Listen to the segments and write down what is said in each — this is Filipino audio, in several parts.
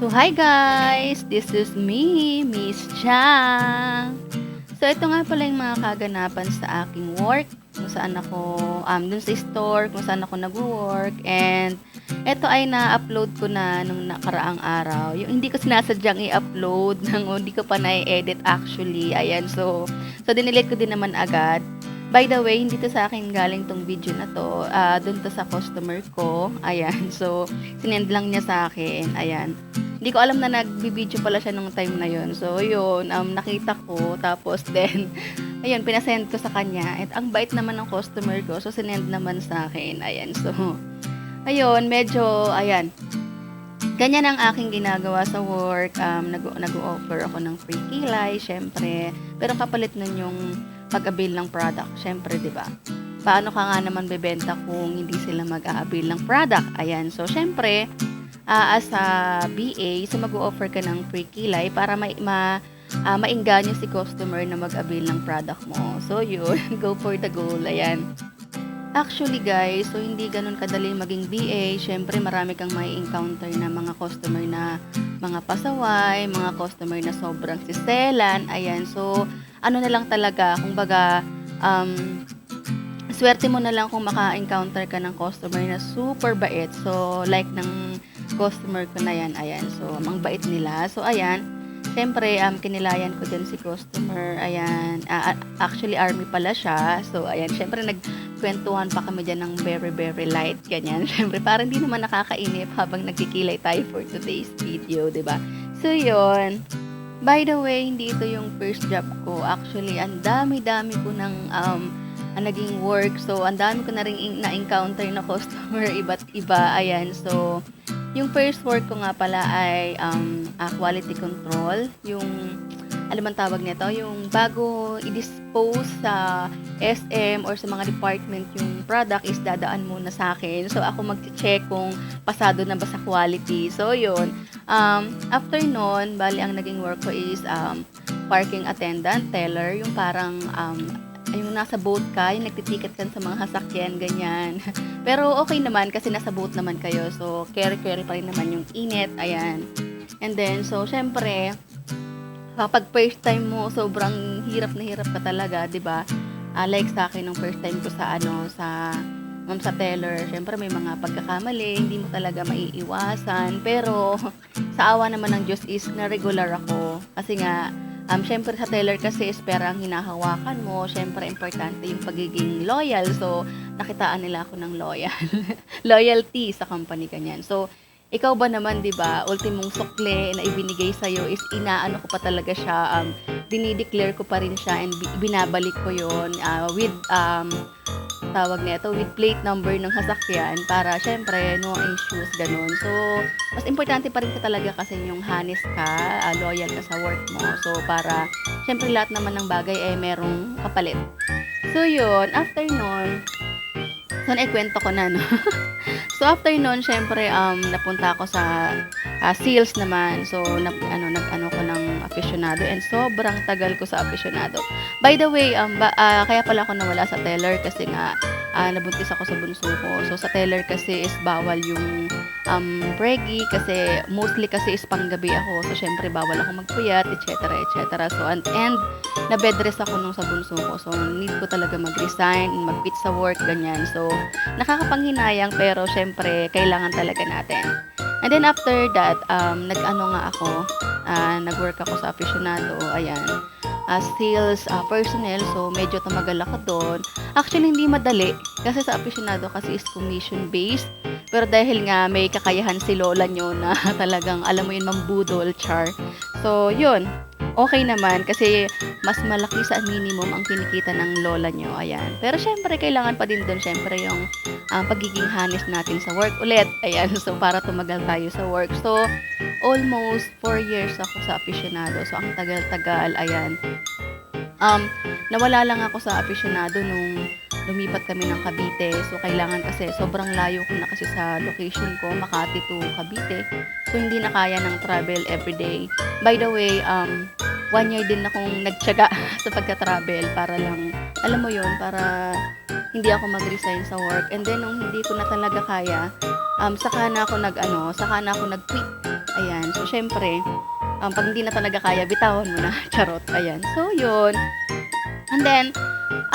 So, hi guys! This is me, Miss Chang. So, ito nga pala yung mga kaganapan sa aking work, kung saan ako, dun sa store, kung saan ako nag-work, and ito ay na-upload ko na nung nakaraang araw. Yung hindi ko sinasadyang i-upload, hindi ko pa na-edit actually. Ayan, so dinelete ko din naman agad. By the way, hindi to sa akin galing tong video na to. Dun to sa customer ko. Ayan, so sinend lang niya sa akin. Ayan. Hindi ko alam na nagbi-video pala siya nung time na yon. So, yun, nakita ko. Tapos, then, ayun, pinasend ko sa kanya. At ang bait naman ng customer ko. So, sinend naman sa akin. Ayan, so, ayun, medyo, ayan. Ganyan ang aking ginagawa sa work. Nag-o-offer ako ng free kilay, syempre. Pero kapalit nun yung pag-avail ng product. Syempre, di ba? Paano ka nga naman bebenta kung hindi sila mag-a-avail ng product? Ayan, so, syempre, as a BA, so mag-o-offer ka ng free kilay para mainganyo si customer na mag-avail ng product mo. So, yun, go for the goal. Ayan. Actually, guys, so hindi ganun kadali maging BA. Syempre, marami kang may encounter na mga customer na mga pasaway, mga customer na sobrang siselan. Ayan, so, ano na lang talaga, kumbaga, swerte mo na lang kung maka-encounter ka ng customer na super bait. So, like ng customer ko na yan, ayan. So, ang bait nila. So, ayan. Siyempre, kinilayan ko din si customer. Ayan. Actually, army pala siya. So, ayan. Siyempre, nagkwentuhan pa kami dyan ng very, very light. Ganyan. Siyempre, parang hindi naman nakakainip habang nagkikilay tayo for today's video, diba? So, yun. By the way, hindi ito yung first job ko. Actually, ang dami-dami ko ng naging work. So, ang dami ko na rin na-encounter na customer, iba't iba. Ayan. So, yung first work ko nga pala ay quality control. Yung, alam ang tawag nito, yung bago i-dispose sa SM or sa mga department yung product is dadaan muna sa akin. So, ako mag-check kung pasado na ba sa quality. So, yun. After nun, bali ang naging work ko is parking attendant, teller, yung parang yung nasa boat ka, yung nagtitiket ka sa mga sasakyan, ganyan. Pero okay naman kasi nasa boat naman kayo. So, carry pa rin naman yung init. Ayan. And then, so, syempre, kapag first time mo, sobrang hirap na hirap ka talaga, 'di ba? Like sa akin, nung first time ko sa sa teller, syempre may mga pagkakamali, hindi mo talaga maiiwasan. Pero, sa awa naman ng Diyos is na regular ako. Kasi nga, syempre sa teller kasi is pera ang hinahawakan mo. Syempre, importante yung pagiging loyal. So, nakitaan nila ako ng loyalty sa company kanyan. So, ikaw ba naman, di ba, ultimong sukle na ibinigay sa'yo is inaano ko pa talaga siya, dinideclare ko pa rin siya and binabalik ko yon with, tawag nito, with plate number ng sasakyan para syempre no issues, ganun. So, mas importante pa rin ka talaga kasi yung honest ka, loyal ka sa work mo. So, para syempre lahat naman ng bagay ay merong kapalit. So, yun, after nun, so, naikwento ko na, no? So, after nun, syempre, napunta ako sa sales naman. So, nag-ano ko ng aficionado and sobrang tagal ko sa aficionado. By the way, kaya pala ako nawala sa teller kasi nga, nabuntis ako sa bunso ko. So, sa teller kasi is bawal yung preggy kasi mostly kasi is panggabi ako. So, syempre, bawal ako magpuyat, etc. etc. So, and na-bed rest ako nung sa bunso ko. So, need ko talaga mag-resign, mag-quit sa work, ganyan. So, nakakapanghinayang pero syempre, kailangan talaga natin. And then after that, nag-ano nga ako, nag-work ako sa aficionado, ayan, as sales personnel, so medyo tumagal ako doon. Actually, hindi madali, kasi sa aficionado kasi is commission-based, pero dahil nga may kakayahan si lola nyo na talagang, alam mo yun, mambudol, char. So, yun, okay naman kasi mas malaki sa minimum ang kinikita ng lola nyo. Ayan. Pero syempre, kailangan pa din doon syempre yung pagiging honest natin sa work ulit. Ayan. So, para tumagal tayo sa work. So, almost 4 years ako sa aficionado. So, ang tagal-tagal. Ayan. Nawala lang ako sa aficionado nung lumipat kami ng Cavite. So, kailangan kasi sobrang layo ko na kasi sa location ko, Makati to Cavite. So, hindi na kaya ng travel everyday. By the way, 1 year din akong nagtiyaga sa pagka-travel para lang, alam mo yon, para hindi ako mag-resign sa work. And then, nung hindi ko na talaga kaya, saka na ako nag-quit. Ayan, so siyempre, 'pag hindi na talaga kaya bitawan mo na, charot, ayan. So yun, and then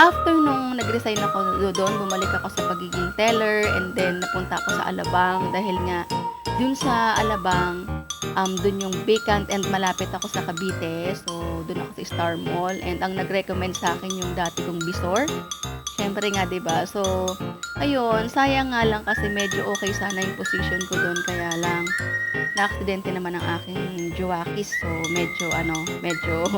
after nung nag-resign ako do'n, bumalik ako sa pagiging teller and then napunta ako sa Alabang dahil nga dun sa Alabang, dun yung vacant and malapit ako sa Cavite. So, dun ako sa Star Mall and ang nag-recommend sa'kin yung dati kong bisor. Siyempre nga 'di ba? So, ayun, sayang nga lang kasi medyo okey sana yung position ko dun kaya lang naaksidente naman ang aking jowa-kiss. So, medyo ano, medyo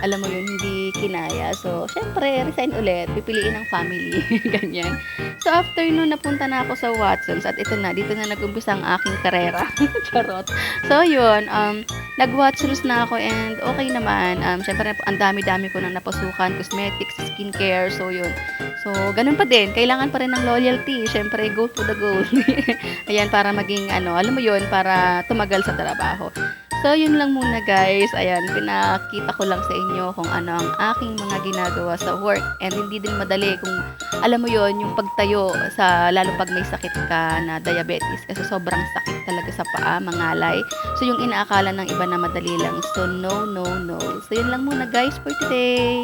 alam mo yun, hindi kinaya. So, siyempre resign ulit, pipiliin ng family, ganyan. So, after nun napunta na ako sa Watsons at ito na, dito na nag-umpisa ang aking karera, charot. So, yun, nag-Watsons na ako and okay naman. Siyempre ang dami-dami ko ng napasukan, cosmetics, skincare, so yun. So, ganun pa din, kailangan pa rin ng loyalty, siyempre go to the goal. Ayan, para maging ano, alam mo yun, para tumagal sa trabaho. So, yun lang muna guys. Ayan, pinakita ko lang sa inyo kung ano ang aking mga ginagawa sa work. And hindi din madali kung, alam mo yun, yung pagtayo sa, lalo pag may sakit ka na diabetes. Kasi sobrang sakit talaga sa paa, mangalay. So, yung inaakala ng iba na madali lang. So, no, no, no. So, yun lang muna guys for today.